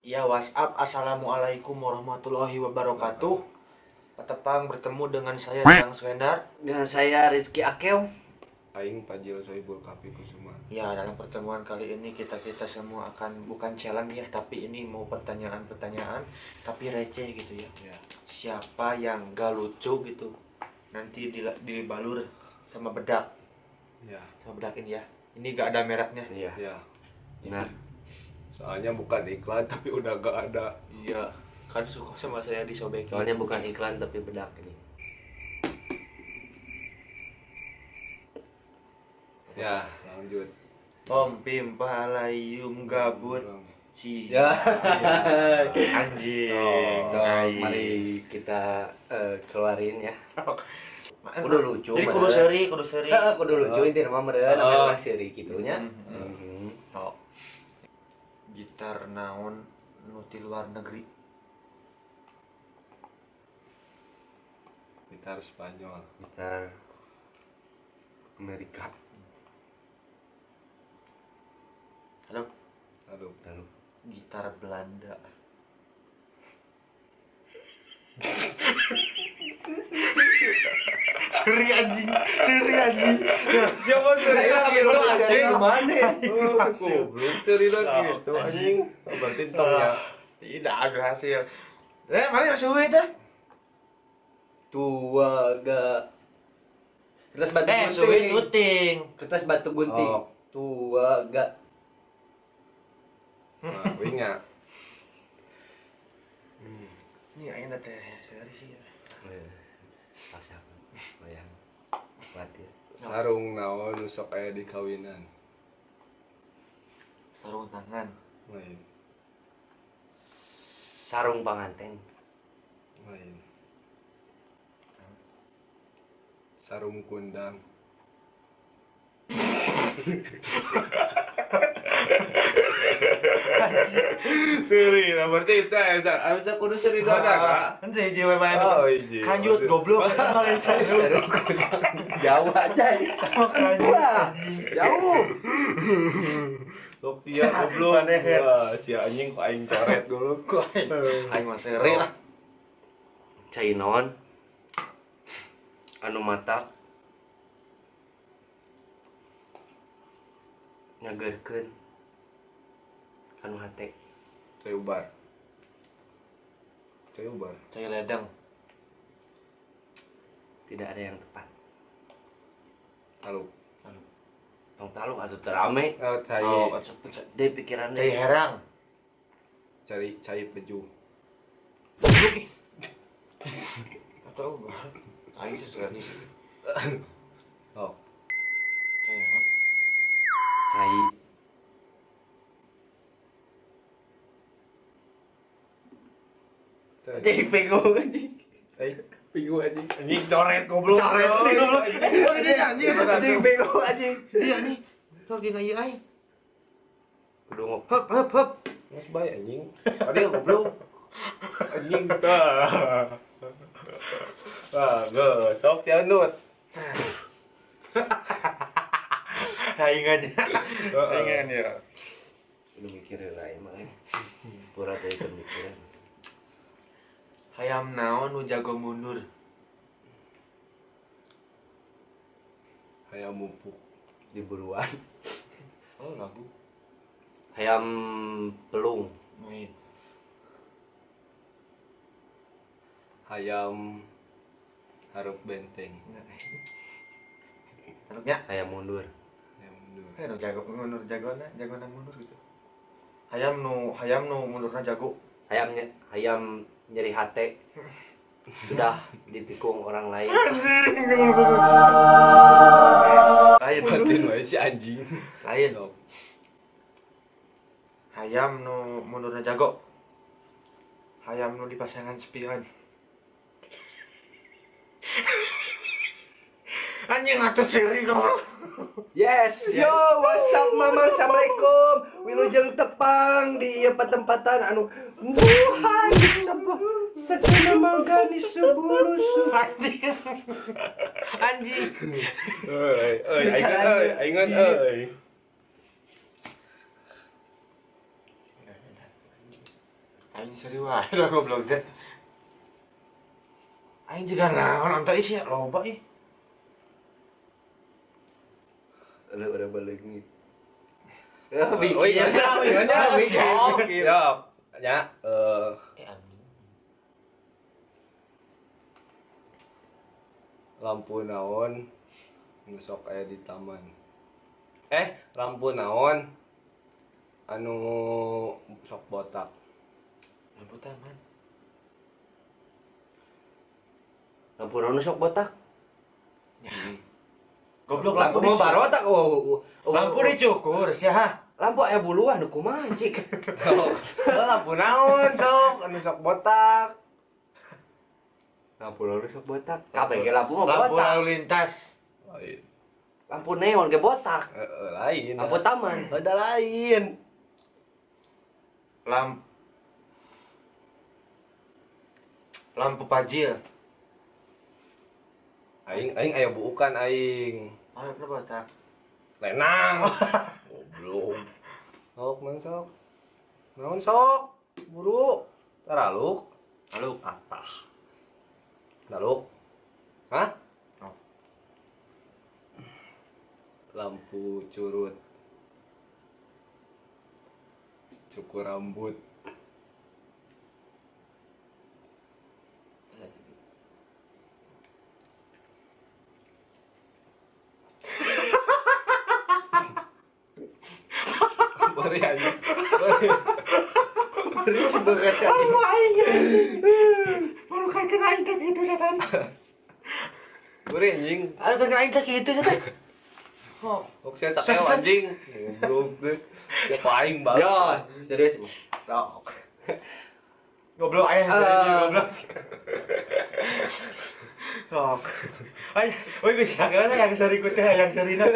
Ya, WhatsApp. Assalamualaikum warahmatullahi wabarakatuh. Petepang bertemu dengan saya Dang Swendar. Dengan saya Rizky Akew. Aing Pajil Sohibul Kafi Kusuma. Ya, dalam pertemuan kali ini kita semua akan bukan challenge ya, tapi ini mau pertanyaan-pertanyaan tapi receh gitu ya. Siapa yang gak lucu gitu nanti dibalur sama bedak. Ya. Sama bedakin ya. Ini gak ada mereknya. Iya. Ya. Benar. Soalnya bukan iklan tapi udah gak ada. Iya. Kan suka sama saya disobekin. Soalnya bukan iklan tapi bedak ini. Ya, lanjut. Om Pim Palayum Gabut si Ya. anjing. So, mari kita keluarin ya. Kudu lucu. Jadi kudu seri. Kudu lucu inti nama meureun namanya seri kitunya. Oh. Gitar naon nu ti luar negeri. Gitar Spanyol. Gitar Amerika. Halo, Lalu gitar Belanda. Seri anjing. siapa seri lagi lu anjing? Mana? Goblok seri lagi gitu anjing. Berarti tongnya. Tidak agak hasil. Mana masih duit teh? Tua ga. Kertas batu Suwit gunting. uting. Kertas batu gunting. Oh. Tua ga. Nah, ingat. Ini ayeuna teh seri sih. Pas apa? Bayang. Khawatir. Sarung naon nu sok aya di kawinan. Sarung tangan. Lain. Sarung panganten. Lain. Sarung kundang. Seri, nah berarti itu ya, bisa kudu seri doang kan? Kan saya jiwa main. Oh, iya. Kanjut goblok. Kalian Sarung jauh aja. Wah, jauh. Sok sia goblok. Wah, si anjing kok aing coret dulu. Aing mah seri lah. Cai naon? Anu mata nyageurkeun anu hate. Cai ubar. Saya ledang. Tidak ada yang tepat. Lalu Tong talu atuh terame. cai Deh pikiran Cai herang. cai peju. Atau aing sekali. Oh, Cai herang. Cai Jadi bingung anjing. pigu anjing. Anjing coret goblok. Anjing bingung anjing. Iya nih. Lagi na ieu aing. Kudu hop. Mas bae anjing. Tadi goblok. Anjing. Sok si Anut. Aingannya. Aing ya. Kudu mikirin lain mah. Pura teh pemikiran. Hayam naon nu jago mundur. Hayam mumpuk. Di buruan. Oh, lagu. Hayam pelung. Main. Hayam harap benteng. Harusnya Hayam mundur. Hayam mundur. nu jago mundur gitu. Hayam nu mundurna jago. Hayam nyeri hate. Sudah ditikung orang lain. Lain. Batin wae si anjing. Lain. Hayam nu mundurna jago. Hayam nu dipasangan spion. Anjing atuh seri goblok. Yes, yo, what's up mama, assalamualaikum. Wilujeng tepang di ieu patempatan anu Tuhan sebuah sakina mangga di sebulus. Anjing. Ingat euy. Aing serius wae lah goblok teh. Aing juga naon anta isi loba ih. Udah balik nih. Oh iya, siap. Siap. Ya, lampu naon nusok aya di taman. Lampu naon anu sok botak. Lampu taman. Lampu naon sok botak? Goblok Lampu mau barotak. Lampu dicukur sia. Lampu aya buluan kumaha cik. Lampu naon sok anu sok botak. Lampu naon sok botak. Kabeh ge lampu mah Lampu botak. lalu lintas. Lain. Lampu neon ge botak. Lain. Lampu taman. Ada lain. Lampu pajil. Aing aya buukan aing. Lampu botak. Lenang. Goblok. Sok, mang sok. Naon sok? Buru. Taraluk. Aluk. Atah. Daluk. Hah? Oh. Lampu curut. Cukur rambut. Bari aja. Beri sebagai Baru kan kena aing teh gitu setan. Bari anjing. Aduh kan kena aing teh gitu setan. Oh, Kok saya tak kayak anjing. Goblok deh. Siapa aing banget. yo, serius. Sok. goblok aing serius goblok. Sok. Ay, oi bisa kan yang sari ku teh yang sarina.